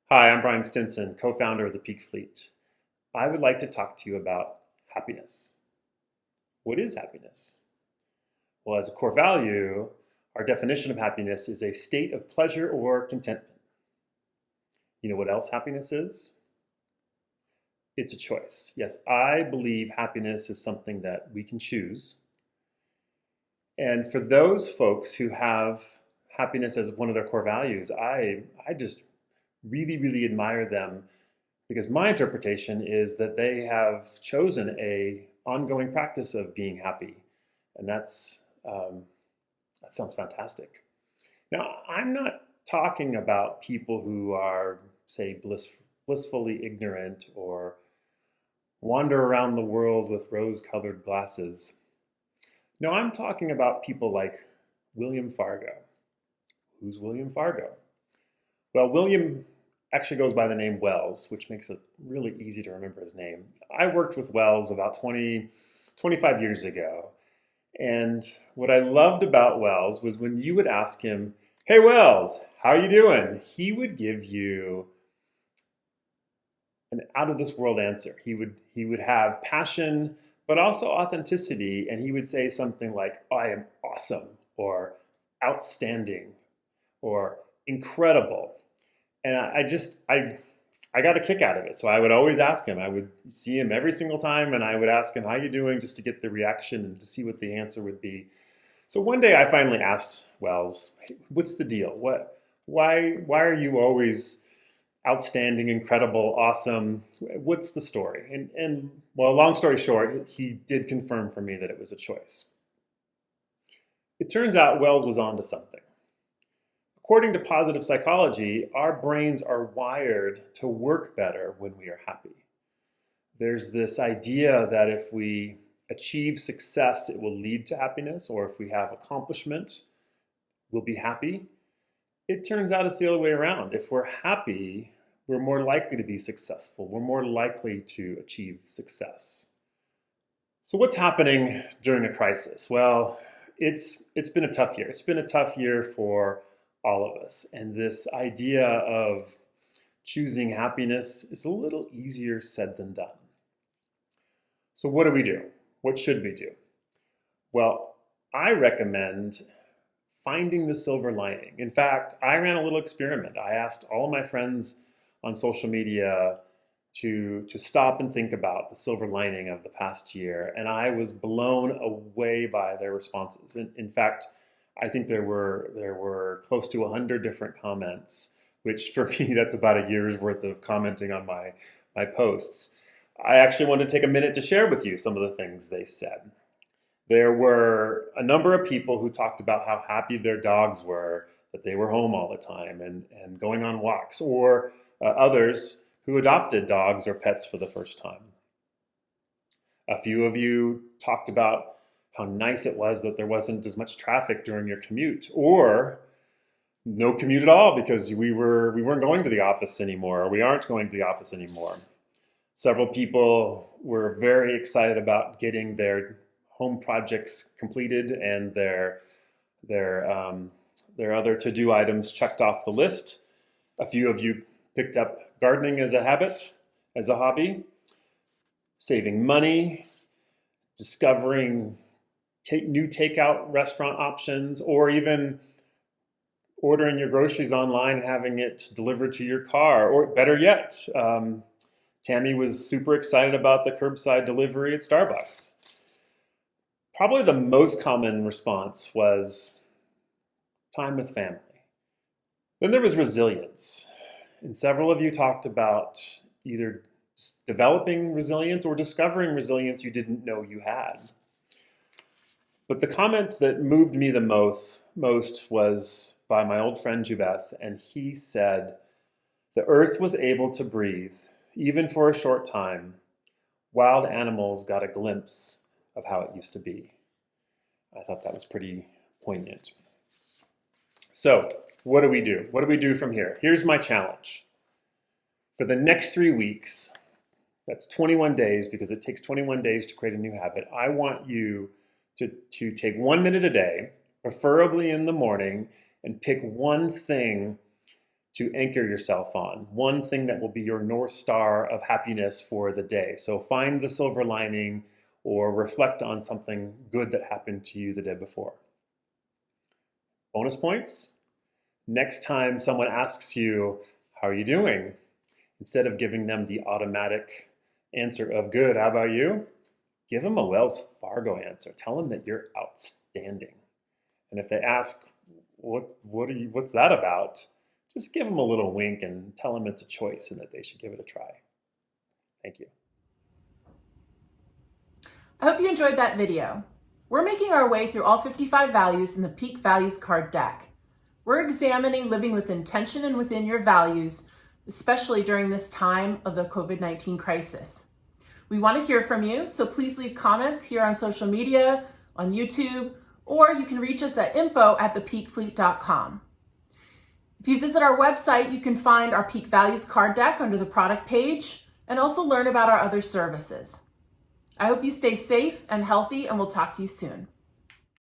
Hi, I'm Brian Stinson, co-founder of the Peak Fleet. I would like to talk to you about happiness. What is happiness? Well, as a core value, our definition of happiness is a state of pleasure or contentment. You know what else happiness is? It's a choice. Yes, I believe happiness is something that we can choose. And for those folks who have happiness as one of their core values, I just really admire them because my interpretation is that they have chosen a ongoing practice of being happy, and that sounds fantastic. Now, I'm not talking about people who are, say, blissfully ignorant or wander around the world with rose-colored glasses. No, I'm talking about people like William Fargo. Who's William Fargo? Well, William actually goes by the name Wells, which makes it really easy to remember his name. I worked with Wells about 25 years ago. And what I loved about Wells was when you would ask him, "Hey Wells, how you doing?" He would give you an out of this world answer. He would have passion, but also authenticity, and he would say something like, "I am awesome," or "outstanding," or "incredible." And I got a kick out of it. So I would always ask him. I would see him every single time, and I would ask him, "How you doing?" just to get the reaction and to see what the answer would be. So one day I finally asked Wells, "Hey, what's the deal? Why are you always outstanding, incredible, awesome? What's the story?" And well, long story short, he did confirm for me that it was a choice. It turns out Wells was onto something. According to positive psychology, our brains are wired to work better when we are happy. There's this idea that if we achieve success, it will lead to happiness, or if we have accomplishment, we'll be happy. It turns out it's the other way around. If we're happy, we're more likely to be successful. We're more likely to achieve success. So what's happening during a crisis? Well, it's been a tough year. It's been a tough year for all of us. And this idea of choosing happiness is a little easier said than done. So what do we do? What should we do? Well, I recommend finding the silver lining. In fact, I ran a little experiment. I asked all my friends on social media to stop and think about the silver lining of the past year, and I was blown away by their responses. In fact, I think there were close to 100 different comments, which for me, that's about a year's worth of commenting on my posts. I actually wanted to take a minute to share with you some of the things they said. There were a number of people who talked about how happy their dogs were, that they were home all the time and going on walks, or others who adopted dogs or pets for the first time. A few of you talked about how nice it was that there wasn't as much traffic during your commute, or no commute at all because we weren't going to the office anymore, or we aren't going to the office anymore. Several people were very excited about getting their home projects completed and their other to-do items checked off the list. A few of you picked up gardening as a habit, as a hobby, saving money, discovering new takeout restaurant options, or even ordering your groceries online and having it delivered to your car. Or better yet, Tammy was super excited about the curbside delivery at Starbucks. Probably the most common response was time with family. Then there was resilience. And several of you talked about either developing resilience or discovering resilience you didn't know you had. But the comment that moved me the most was by my old friend Jubeth, and he said, "The earth was able to breathe, even for a short time. Wild animals got a glimpse of how it used to be." I thought that was pretty poignant. So, what do we do? What do we do from here? Here's my challenge. For the next 3 weeks, that's 21 days because it takes 21 days to create a new habit, I want you to take 1 minute a day, preferably in the morning, and pick one thing to anchor yourself on, one thing that will be your North Star of happiness for the day. So find the silver lining or reflect on something good that happened to you the day before. Bonus points. Next time someone asks you, how are you doing? Instead of giving them the automatic answer of good, how about you? Give them a Wells Fargo answer. Tell them that you're outstanding. And if they ask, what's that about? Just give them a little wink and tell them it's a choice and that they should give it a try. Thank you. I hope you enjoyed that video. We're making our way through all 55 values in the Peak Values card deck. We're examining living with intention and within your values, especially during this time of the COVID-19 crisis. We want to hear from you, so please leave comments here on social media, on YouTube, or you can reach us at info@thepeakfleet.com. If you visit our website, you can find our Peak Values card deck under the product page and also learn about our other services. I hope you stay safe and healthy, and we'll talk to you soon.